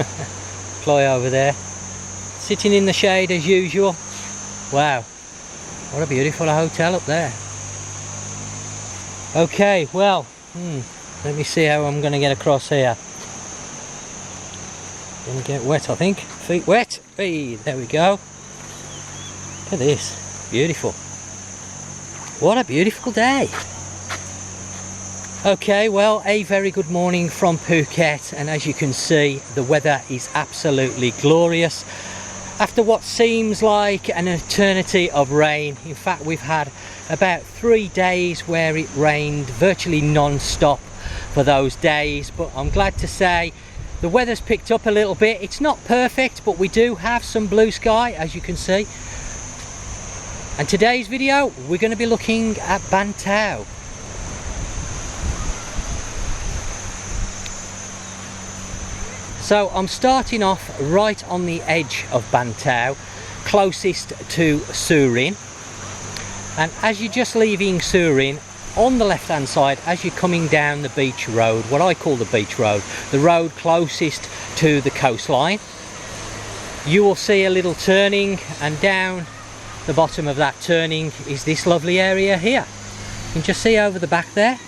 Fly over there. Sitting in the shade as usual. Wow, what a beautiful hotel up there. Okay, well, let me see how I'm going to get across here. Gonna get wet, I think. Feet wet. Hey, there we go. Look at this. Beautiful. What a beautiful day. Okay, well, a very good morning from Phuket, and as you can see, the weather is absolutely glorious. After what seems like an eternity of rain, in fact we've had about 3 days where it rained virtually non-stop for those days, but I'm glad to say the weather's picked up a little bit. It's not perfect, but we do have some blue sky, as you can see. And today's video, we're going to be looking at Bang Tao. So I'm starting off right on the edge of Bang Tao, closest to Surin. And as you're just leaving Surin, on the left hand side, as you're coming down the beach road, what I call the beach road, the road closest to the coastline, you will see a little turning, and down the bottom of that turning is this lovely area here. You can just see over the back there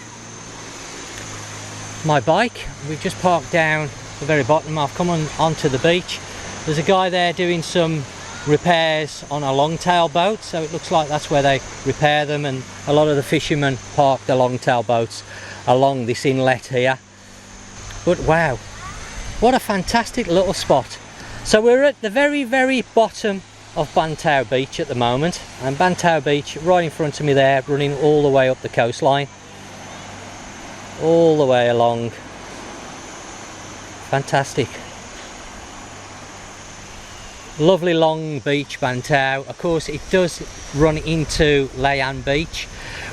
my bike. We've just parked down the very bottom. I've come onto the beach. There's a guy there doing some repairs on a longtail boat, so it looks like that's where they repair them, and a lot of the fishermen park their longtail boats along this inlet here. But wow, what a fantastic little spot. So we're at the very bottom of Bang Tao Beach at the moment, and Bang Tao Beach right in front of me there, running all the way up the coastline, all the way along. Fantastic. Lovely long beach, Bang Tao. Of course it does run into Layan Beach,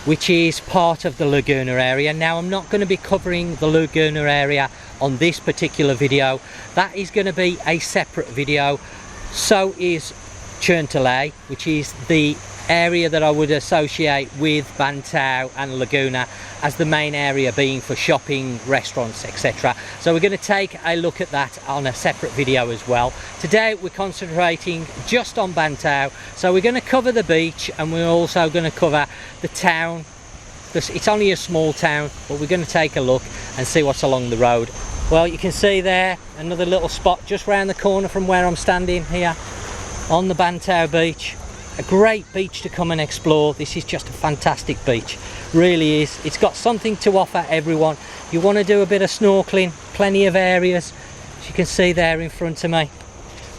which is part of the Laguna area. Now I'm not going to be covering the Laguna area on this particular video. That is going to be a separate video. So is Cherntolay, which is the area that I would associate with Bang Tao and Laguna as the main area being for shopping, restaurants, etc. So we're going to take a look at that on a separate video as well. Today we're concentrating just on Bang Tao, so we're going to cover the beach, and we're also going to cover the town. It's only a small town, but we're going to take a look and see what's along the road. Well, you can see there another little spot just round the corner from where I'm standing here on the Bang Tao Beach. A great beach to come and explore. This is just a fantastic beach, really is. It's got something to offer everyone. You want to do a bit of snorkeling, plenty of areas, as you can see there in front of me,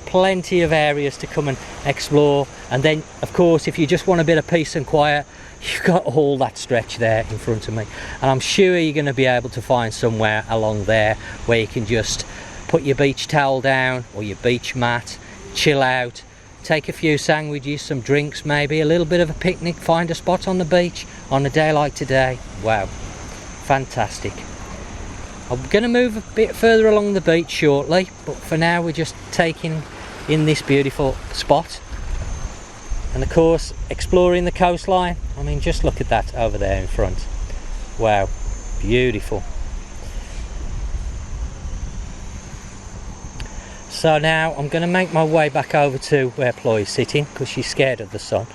plenty of areas to come and explore. And then of course if you just want a bit of peace and quiet, you've got all that stretch there in front of me, and I'm sure you're going to be able to find somewhere along there where you can just put your beach towel down or your beach mat, chill out, take a few sandwiches, some drinks, maybe a little bit of a picnic, find a spot on the beach on a day like today. Wow, fantastic. I'm going to move a bit further along the beach shortly, but for now we're just taking in this beautiful spot, and of course exploring the coastline. I mean, just look at that over there in front. Wow, beautiful. So now I'm going to make my way back over to where Ploy's sitting, because she's scared of the sun.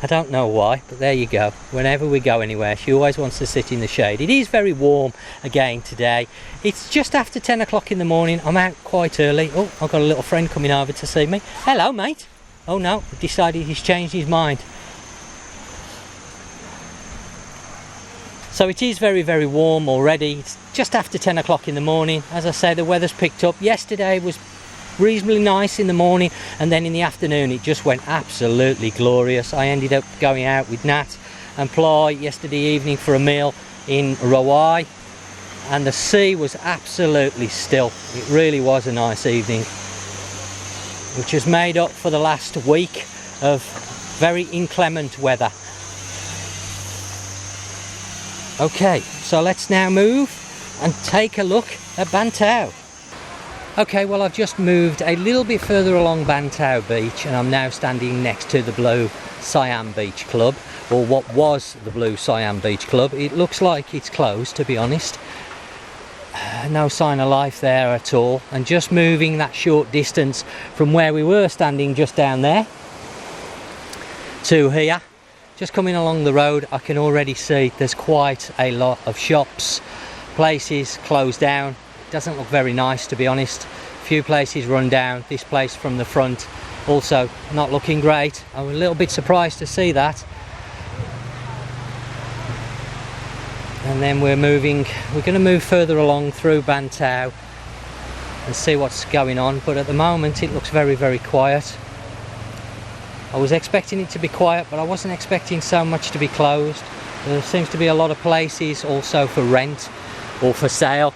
I don't know why, but there you go. Whenever we go anywhere, she always wants to sit in the shade. It is very warm again today. It's just after 10 o'clock in the morning. I'm out quite early. Oh, I've got a little friend coming over to see me. Hello, mate. Oh no, he decided he's changed his mind. So it is very warm already. It's just after 10 o'clock in the morning. As I say, the weather's picked up. Yesterday was reasonably nice in the morning, and then in the afternoon it just went absolutely glorious. I ended up going out with Nat and Ploy yesterday evening for a meal in Rawai, and the sea was absolutely still. It really was a nice evening, which has made up for the last week of very inclement weather. Okay, so let's now move and take a look at Bang Tao. Okay, well I've just moved a little bit further along Bang Tao Beach, and I'm now standing next to the Blue Siam Beach Club, or what was the Blue Siam Beach Club. It looks like it's closed, to be honest. no sign of life there at all. And just moving that short distance from where we were standing just down there to here, just coming along the road, I can already see there's quite a lot of shops, places closed down. It doesn't look very nice, to be honest. A few places run down. This place from the front also not looking great. I'm a little bit surprised to see that. And then we're going to move further along through Bang Tao and see what's going on, but at the moment it looks very, very quiet. I was expecting it to be quiet, but I wasn't expecting so much to be closed. There seems to be a lot of places also for rent or for sale,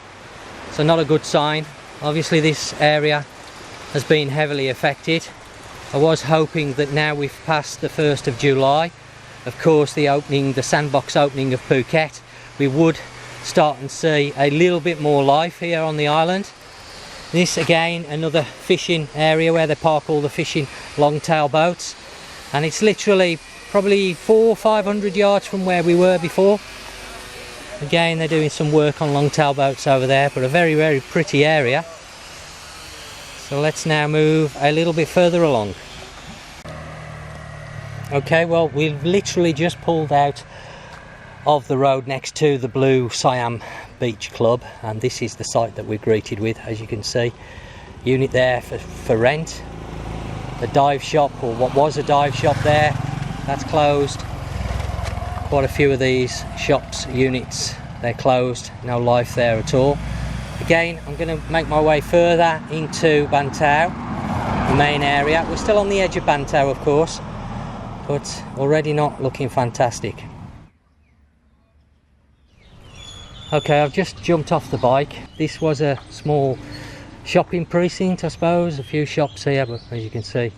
so not a good sign. Obviously this area has been heavily affected. I was hoping that now we've passed the 1st of July, of course the sandbox opening of Phuket, we would start and see a little bit more life here on the island. This again, another fishing area where they park all the fishing long-tail boats, and it's literally probably 400 or 500 yards from where we were before. Again, they're doing some work on long-tail boats over there, but a very, very pretty area. So let's now move a little bit further along. Okay, well, we've literally just pulled out of the road next to the blue Siam Beach Club, and this is the site that we're greeted with. As you can see, unit there for rent. The dive shop, or what was a dive shop there, that's closed. Quite a few of these shops, units, they're closed, no life there at all. Again, I'm going to make my way further into Bang Tao, the main area. We're still on the edge of Bang Tao, of course, but already not looking fantastic. Okay, I've just jumped off the bike. This was a small shopping precinct, I suppose. A few shops here, but as you can see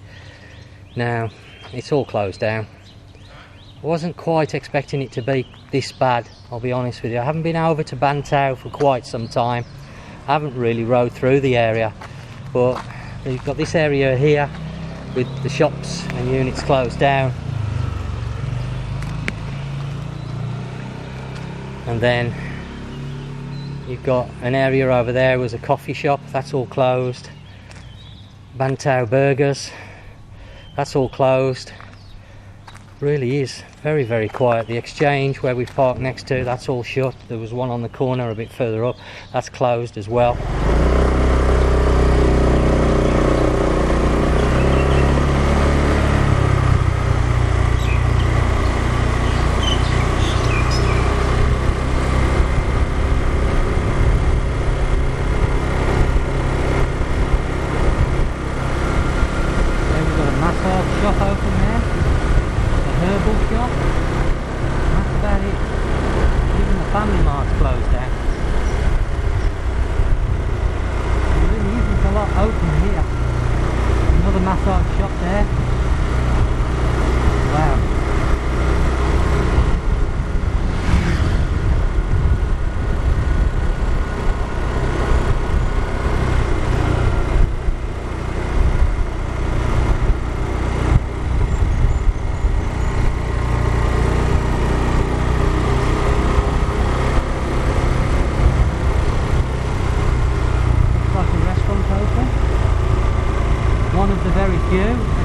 now, it's all closed down. I wasn't quite expecting it to be this bad, I'll be honest with you. I haven't been over to Bang Tao for quite some time. I haven't really rode through the area, but you've got this area here with the shops and units closed down. And then you've got an area over there was a coffee shop, that's all closed. Bang Tao Burgers, that's all closed. Really is very, very quiet. The exchange where we parked next to, that's all shut. There was one on the corner a bit further up, that's closed as well.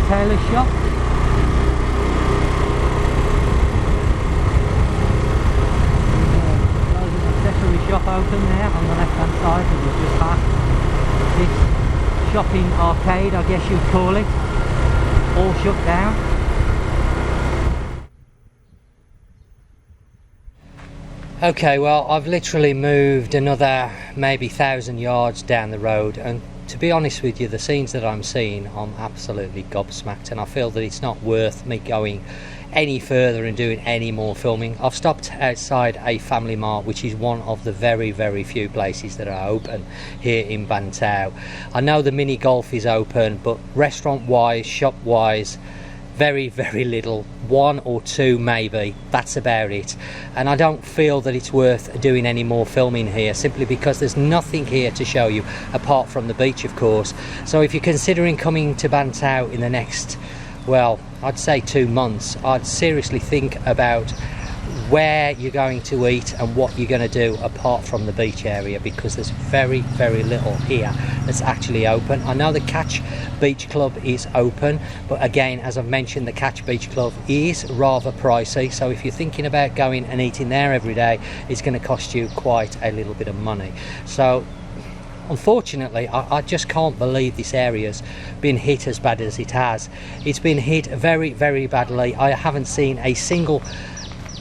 Tailor shop. There's an accessory shop open there on the left hand side that was just past. This shopping arcade, I guess you'd call it, all shut down. Okay, well, I've literally moved another maybe 1,000 yards down the road, and to be honest with you, the scenes that I'm seeing, I'm absolutely gobsmacked, and I feel that it's not worth me going any further and doing any more filming. I've stopped outside a family mart, which is one of the very, very few places that are open here in Bang Tao. I know the mini golf is open, but restaurant wise, shop wise, very, very little. One or two maybe, that's about it. And I don't feel that it's worth doing any more filming here, simply because there's nothing here to show you apart from the beach, of course. So if you're considering coming to Bang Tao in the next, well, I'd say 2 months, I'd seriously think about where you're going to eat and what you're going to do apart from the beach area, because there's very little here that's actually open. I know the Catch Beach Club is open, but again, as I've mentioned, the Catch Beach Club is rather pricey, so if you're thinking about going and eating there every day, it's going to cost you quite a little bit of money. So unfortunately, I just can't believe this area's been hit as bad as it has. It's been hit very badly. I haven't seen a single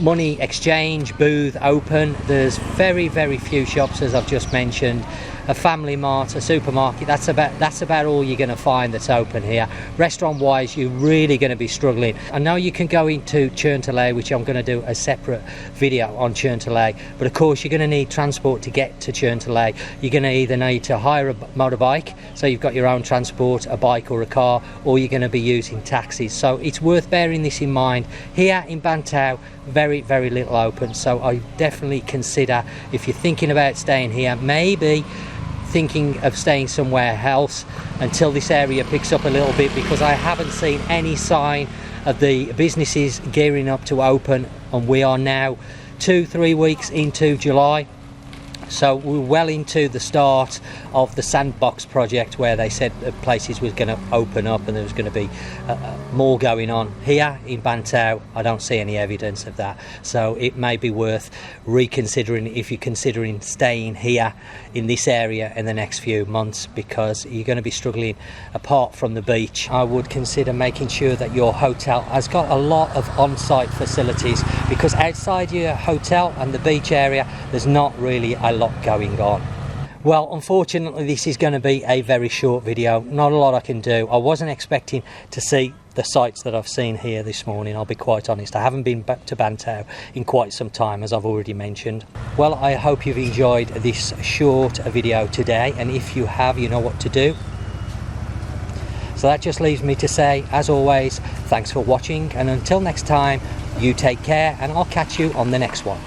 money exchange booth open. There's very few shops, as I've just mentioned. A family mart, a supermarket, that's about all you're going to find that's open here. Restaurant wise, you're really going to be struggling. I know you can go into Churntolay, which I'm going to do a separate video on Churntolay, but of course you're going to need transport to get to Churntolay. You're going to either need to hire a motorbike, so you've got your own transport, a bike or a car, or you're going to be using taxis. So it's worth bearing this in mind. Here in Bang Tao, very little open, so I definitely consider, if you're thinking about staying here, maybe thinking of staying somewhere else until this area picks up a little bit, because I haven't seen any sign of the businesses gearing up to open, and we are now 2-3 weeks into July. So we're well into the start of the sandbox project, where they said that places was going to open up and there was going to be more going on. Here in Bang Tao, I don't see any evidence of that. So it may be worth reconsidering if you're considering staying here in this area in the next few months, because you're going to be struggling apart from the beach. I would consider making sure that your hotel has got a lot of on-site facilities, because outside your hotel and the beach area, there's not really a lot going on. Well, unfortunately, this is going to be a very short video. Not a lot I can do. I wasn't expecting to see the sights that I've seen here this morning, I'll be quite honest. I haven't been back to Bang Tao in quite some time, as I've already mentioned. Well, I hope you've enjoyed this short video today, and if you have, you know what to do. So that just leaves me to say, as always, thanks for watching, and until next time, you take care, and I'll catch you on the next one.